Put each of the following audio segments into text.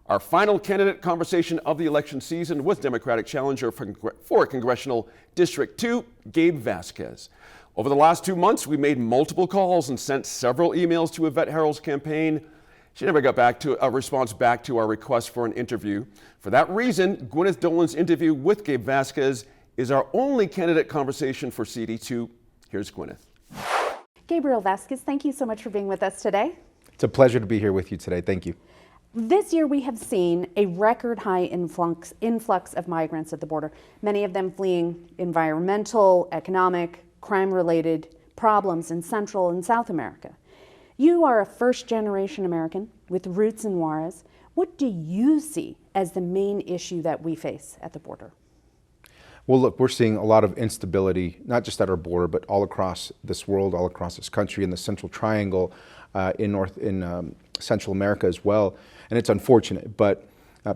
Our final candidate conversation of the election season with Democratic challenger for Congressional District 2, Gabe Vasquez. Over the last 2 months, we made multiple calls and sent several emails to Yvette Herrell's campaign. She never got back to a response back to our request for an interview. For that reason, Gwyneth Dolan's interview with Gabe Vasquez is our only candidate conversation for CD2. Here's Gwyneth. Gabriel Vasquez, thank you so much for being with us today. It's a pleasure to be here with you today. Thank you. This year we have seen a record high influx of migrants at the border, many of them fleeing environmental, economic, crime-related problems in Central and South America. You are a first-generation American with roots in Juarez. What do you see as the main issue that we face at the border? Well, look, we're seeing a lot of instability, not just at our border, but all across this world, all across this country, in the Central Triangle, in Central America as well. And it's unfortunate, but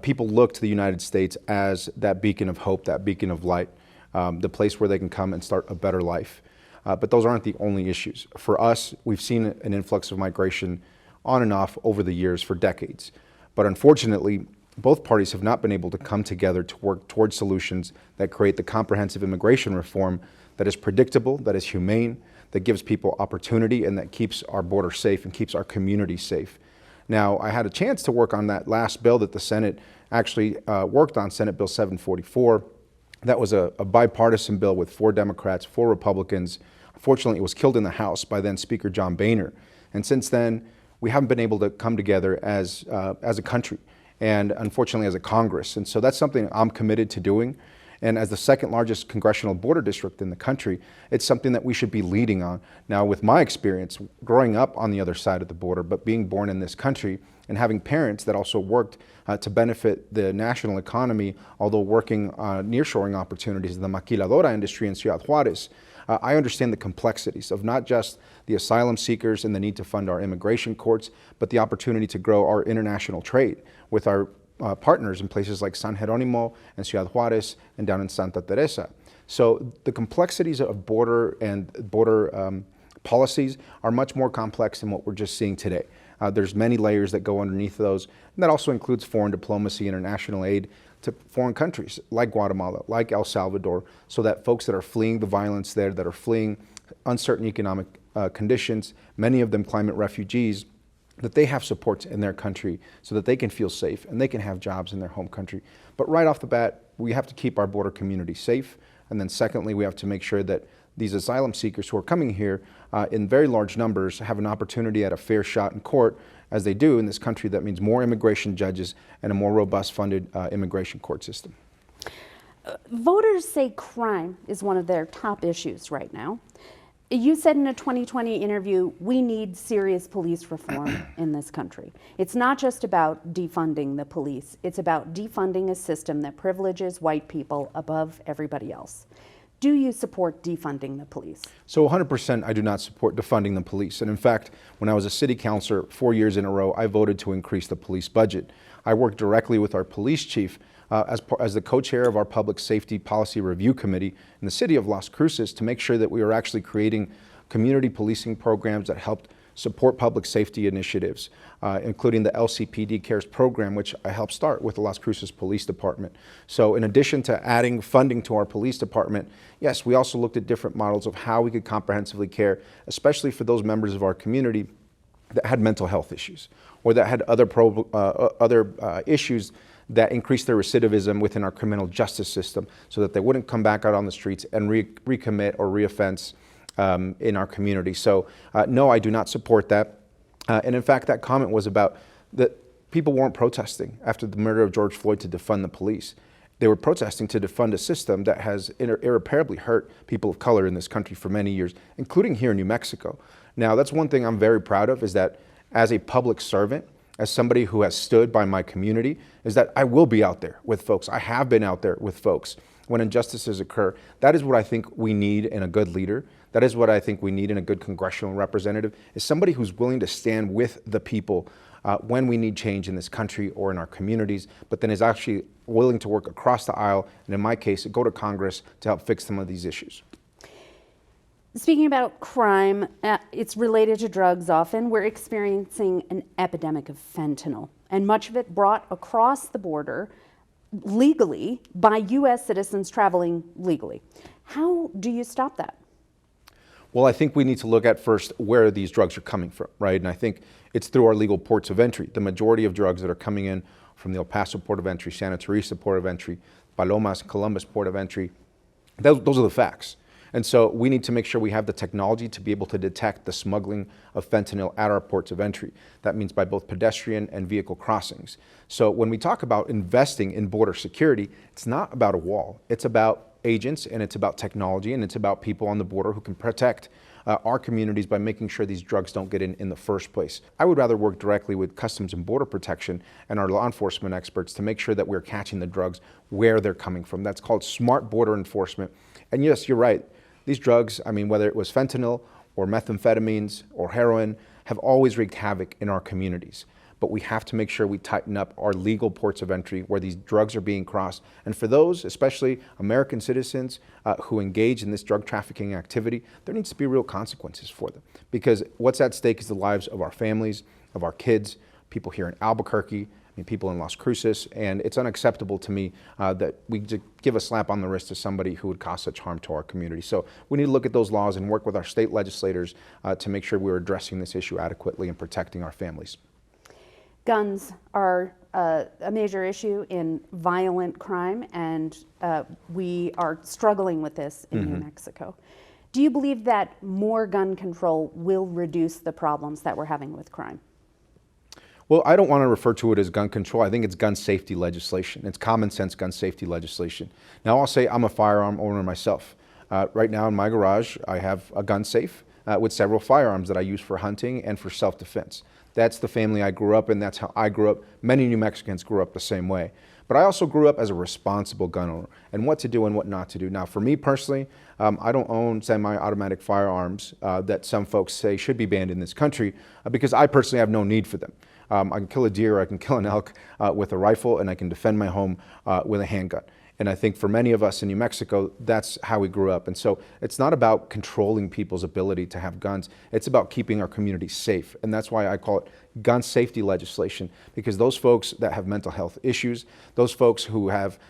people look to the United States as that beacon of hope, that beacon of light, the place where they can come and start a better life. But those aren't the only issues. For us, we've seen an influx of migration on and off over the years for decades. But unfortunately, both parties have not been able to come together to work towards solutions that create the comprehensive immigration reform that is predictable, that is humane, that gives people opportunity, and that keeps our border safe and keeps our community safe. Now, I had a chance to work on that last bill that the Senate actually worked on, Senate Bill 744. That was a bipartisan bill with 4 Democrats, 4 Republicans. Unfortunately, it was killed in the House by then Speaker John Boehner. And since then, we haven't been able to come together as a country and unfortunately as a Congress. And so that's something I'm committed to doing. And as the second largest congressional border district in the country, it's something that we should be leading on. Now, with my experience growing up on the other side of the border, but being born in this country and having parents that also worked to benefit the national economy, although working on nearshoring opportunities in the maquiladora industry in Ciudad Juarez, I understand the complexities of not just the asylum seekers and the need to fund our immigration courts, but the opportunity to grow our international trade with our partners in places like San Jeronimo and Ciudad Juarez and down in Santa Teresa. So the complexities of border policies are much more complex than what we're just seeing today. There's many layers that go underneath those, and that also includes foreign diplomacy, international aid to foreign countries like Guatemala, like El Salvador, so that folks that are fleeing the violence there, that are fleeing uncertain economic conditions, many of them climate refugees, that they have supports in their country so that they can feel safe and they can have jobs in their home country. But right off the bat, we have to keep our border community safe. And then secondly, we have to make sure that these asylum seekers who are coming here in very large numbers have an opportunity at a fair shot in court, as they do in this country. That means more immigration judges and a more robust funded immigration court system. Voters say crime is one of their top issues right now. You said in a 2020 interview, we need serious police reform in this country. It's not just about defunding the police. It's about defunding a system that privileges white people above everybody else. Do you support defunding the police? So 100% I do not support defunding the police. And in fact, when I was a city councilor 4 years in a row, I voted to increase the police budget. I worked directly with our police chief as the co-chair of our Public Safety Policy Review Committee in the city of Las Cruces to make sure that we were actually creating community policing programs that helped support public safety initiatives, including the LCPD Cares program, which I helped start with the Las Cruces Police Department. So in addition to adding funding to our police department, yes, we also looked at different models of how we could comprehensively care, especially for those members of our community that had mental health issues or that had other issues that increased their recidivism within our criminal justice system so that they wouldn't come back out on the streets and recommit or reoffense in our community. So no, I do not support that. And in fact, that comment was about that people weren't protesting after the murder of George Floyd to defund the police. They were protesting to defund a system that has irreparably hurt people of color in this country for many years, including here in New Mexico. Now, that's one thing I'm very proud of, is that as a public servant, as somebody who has stood by my community, is that I will be out there with folks. I have been out there with folks when injustices occur. That is what I think we need in a good leader. That is what I think we need in a good congressional representative, is somebody who's willing to stand with the people when we need change in this country or in our communities, but then is actually willing to work across the aisle, and in my case, go to Congress to help fix some of these issues. Speaking about crime, it's related to drugs often. We're experiencing an epidemic of fentanyl and much of it brought across the border legally by U.S. citizens traveling legally. How do you stop that? Well, I think we need to look at first where these drugs are coming from, right? And I think it's through our legal ports of entry. The majority of drugs that are coming in from the El Paso port of entry, Santa Teresa port of entry, Palomas, Columbus port of entry, those are the facts. And so we need to make sure we have the technology to be able to detect the smuggling of fentanyl at our ports of entry. That means by both pedestrian and vehicle crossings. So when we talk about investing in border security, it's not about a wall. It's about agents, and it's about technology, and it's about people on the border who can protect our communities by making sure these drugs don't get in the first place. I would rather work directly with Customs and Border Protection and our law enforcement experts to make sure that we're catching the drugs where they're coming from. That's called smart border enforcement. And yes, you're right. These drugs, I mean, whether it was fentanyl or methamphetamines or heroin, have always wreaked havoc in our communities. But we have to make sure we tighten up our legal ports of entry where these drugs are being crossed. And for those, especially American citizens who engage in this drug trafficking activity, there needs to be real consequences for them. Because what's at stake is the lives of our families, of our kids, people here in Albuquerque, people in Las Cruces, and it's unacceptable to me that we give a slap on the wrist to somebody who would cause such harm to our community. So we need to look at those laws and work with our state legislators to make sure we're addressing this issue adequately and protecting our families. Guns are a major issue in violent crime, and we are struggling with this in New Mexico. Do you believe that more gun control will reduce the problems that we're having with crime? Well, I don't want to refer to it as gun control. I think it's gun safety legislation. It's common sense gun safety legislation. Now, I'll say I'm a firearm owner myself. Right now in my garage, I have a gun safe with several firearms that I use for hunting and for self-defense. That's the family I grew up in. That's how I grew up. Many New Mexicans grew up the same way. But I also grew up as a responsible gun owner and what to do and what not to do. Now, for me personally, I don't own semi-automatic firearms that some folks say should be banned in this country because I personally have no need for them. I can kill a deer, I can kill an elk with a rifle, and I can defend my home with a handgun. And I think for many of us in New Mexico, that's how we grew up. And so it's not about controlling people's ability to have guns. It's about keeping our communities safe. And that's why I call it gun safety legislation, because those folks that have mental health issues, those folks who have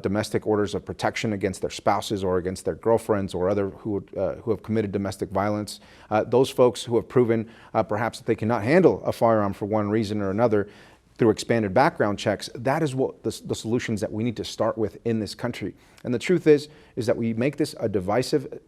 domestic orders of protection against their spouses or against their girlfriends or other who have committed domestic violence, those folks who have proven perhaps that they cannot handle a firearm for one reason or another, through expanded background checks, that is what the solutions that we need to start with in this country. And the truth is that we make this a divisive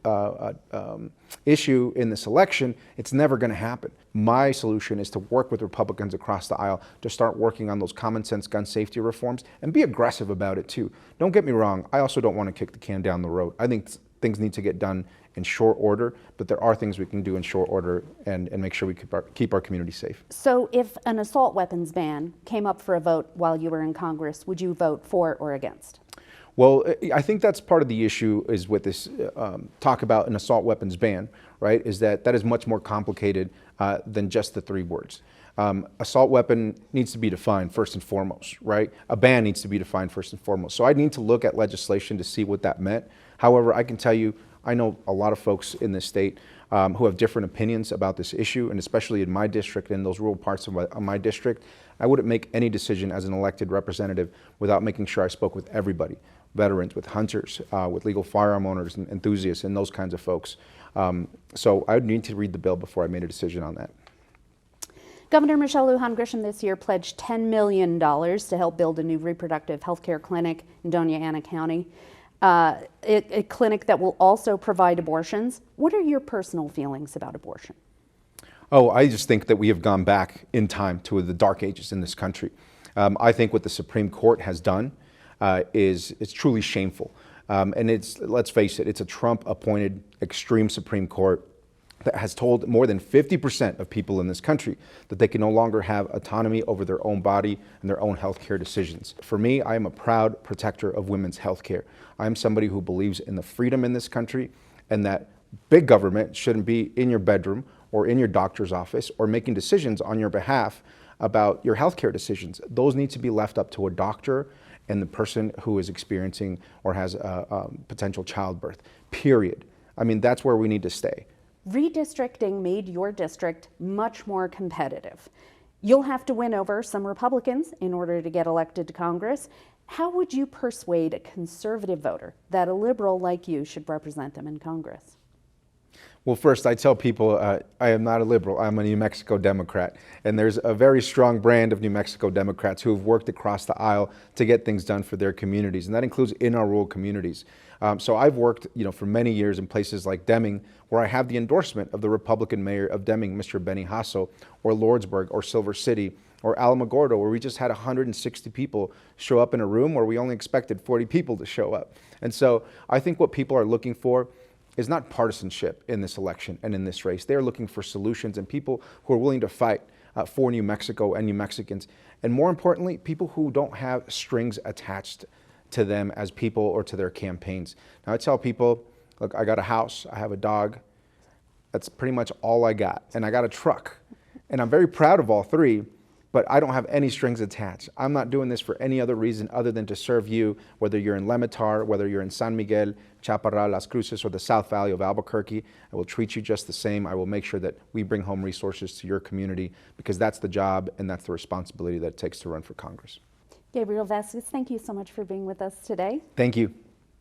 issue in this election, it's never going to happen. My solution is to work with Republicans across the aisle to start working on those common sense gun safety reforms and be aggressive about it too. Don't get me wrong, I also don't want to kick the can down the road. I think things need to get done in short order, but there are things we can do in short order and make sure we keep our community safe. So if an assault weapons ban came up for a vote while you were in Congress, would you vote for or against? Well, I think that's part of the issue is with this talk about an assault weapons ban, right, is that is much more complicated than just the three words. Assault weapon needs to be defined first and foremost, right? A ban needs to be defined first and foremost. So I need to look at legislation to see what that meant. However, I can tell you, I know a lot of folks in this state who have different opinions about this issue, and especially in my district, in those rural parts of my district, I wouldn't make any decision as an elected representative without making sure I spoke with everybody, veterans, with hunters, with legal firearm owners and enthusiasts, and those kinds of folks. So I would need to read the bill before I made a decision on that. Governor Michelle Lujan Grisham this year pledged $10 million to help build a new reproductive health care clinic in Doña Ana County. A clinic that will also provide abortions. What are your personal feelings about abortion? Oh, I just think that we have gone back in time to the dark ages in this country. I think what the Supreme Court has done is truly shameful. And let's face it, it's a Trump-appointed extreme Supreme Court that has told more than 50% of people in this country that they can no longer have autonomy over their own body and their own health care decisions. For me, I am a proud protector of women's health care. I am somebody who believes in the freedom in this country and that big government shouldn't be in your bedroom or in your doctor's office or making decisions on your behalf about your health care decisions. Those need to be left up to a doctor and the person who is experiencing or has a potential childbirth, period. I mean, that's where we need to stay. Redistricting made your district much more competitive. You'll have to win over some Republicans in order to get elected to Congress. How would you persuade a conservative voter that a liberal like you should represent them in Congress? Well, first, I tell people I am not a liberal. I'm a New Mexico Democrat. And there's a very strong brand of New Mexico Democrats who have worked across the aisle to get things done for their communities. And that includes in our rural communities. So I've worked for many years in places like Deming, where I have the endorsement of the Republican mayor of Deming, Mr. Benny Hasso, or Lordsburg, or Silver City, or Alamogordo, where we just had 160 people show up in a room where we only expected 40 people to show up. And so I think what people are looking for is not partisanship in this election and in this race. They're looking for solutions and people who are willing to fight for New Mexico and New Mexicans. And more importantly, people who don't have strings attached to them as people or to their campaigns. Now, I tell people, look, I got a house, I have a dog. That's pretty much all I got. And I got a truck. And I'm very proud of all three, but I don't have any strings attached. I'm not doing this for any other reason other than to serve you, whether you're in Lemitar, whether you're in San Miguel, Chaparral, Las Cruces, or the South Valley of Albuquerque. I will treat you just the same. I will make sure that we bring home resources to your community, because that's the job and that's the responsibility that it takes to run for Congress. Gabriel Vasquez, thank you so much for being with us today. Thank you.